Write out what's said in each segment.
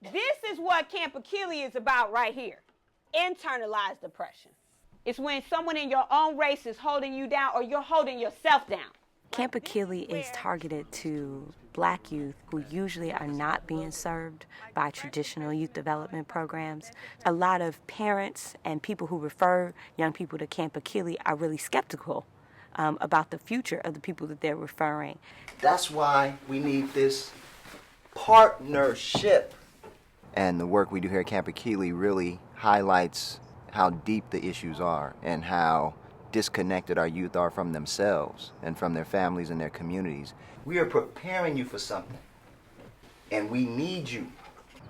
This is what Camp Akili is about right here. Internalized oppression. It's when someone in your own race is holding you down or you're holding yourself down. Camp Akili is targeted to Black youth who usually are not being served by traditional youth development programs. A lot of parents and people who refer young people to Camp Akili are really skeptical about the future of the people that they're referring. That's why we need this partnership. And the work we do here at Camp Akili really highlights how deep the issues are and how disconnected our youth are from themselves and from their families and their communities. We are preparing you for something, and we need you.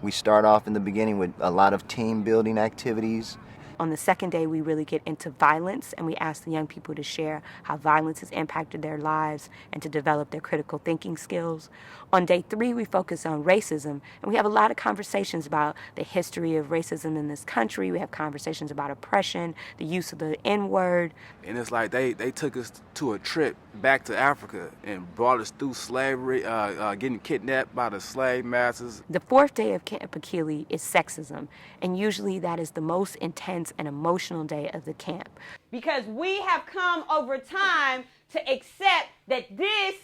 We start off in the beginning with a lot of team building activities. On the second day, we really get into violence, and we ask the young people to share how violence has impacted their lives and to develop their critical thinking skills. On day 3, we focus on racism, and we have a lot of conversations about the history of racism in this country. We have conversations about oppression, the use of the N-word. And it's like they took us to a trip back to Africa and brought us through slavery, getting kidnapped by the slave masters. The 4th day of Camp Akili is sexism, and usually that is the most intense and emotional day of the camp. Because we have come over time to accept that this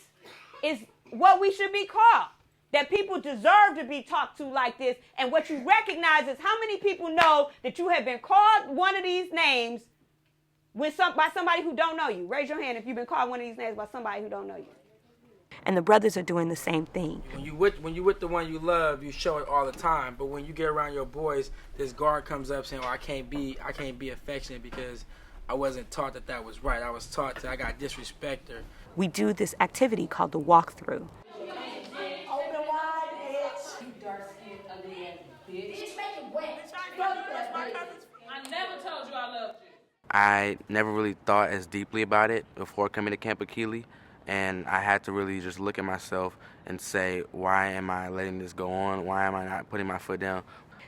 is what we should be called. That people deserve to be talked to like this. And what you recognize is how many people know that you have been called one of these names by somebody who don't know you. Raise your hand if you've been called one of these names by somebody who don't know you. And the brothers are doing the same thing. When you with the one you love, you show it all the time. But when you get around your boys, this guard comes up saying, "Oh, I can't be affectionate because I wasn't taught that was right. I was taught that I got disrespected." We do this activity called the walkthrough. Open wide, bitch. You dark-skinned, ugly ass bitch. Bitch, make it wet. I never told you I loved you. I never really thought as deeply about it before coming to Camp Akili. And I had to really just look at myself and say, why am I letting this go on? Why am I not putting my foot down?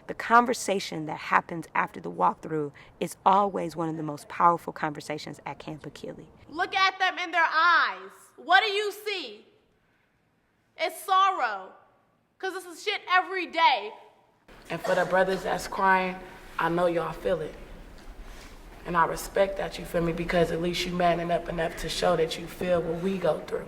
The conversation that happens after the walkthrough is always one of the most powerful conversations at Camp Akili. Look at them in their eyes. What do you see? It's sorrow. Because this is shit every day. And for the brothers that's crying, I know y'all feel it. And I respect that, you feel me, because at least you manning up enough to show that you feel what we go through.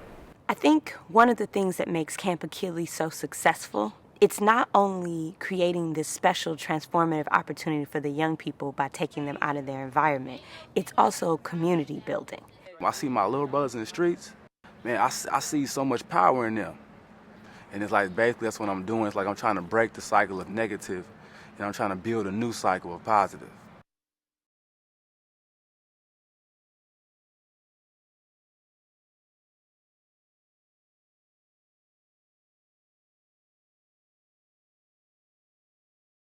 I think one of the things that makes Camp Akili so successful, it's not only creating this special transformative opportunity for the young people by taking them out of their environment, it's also community building. I see my little brothers in the streets, man, I see so much power in them. And it's like basically that's what I'm doing. It's like I'm trying to break the cycle of negative and I'm trying to build a new cycle of positive.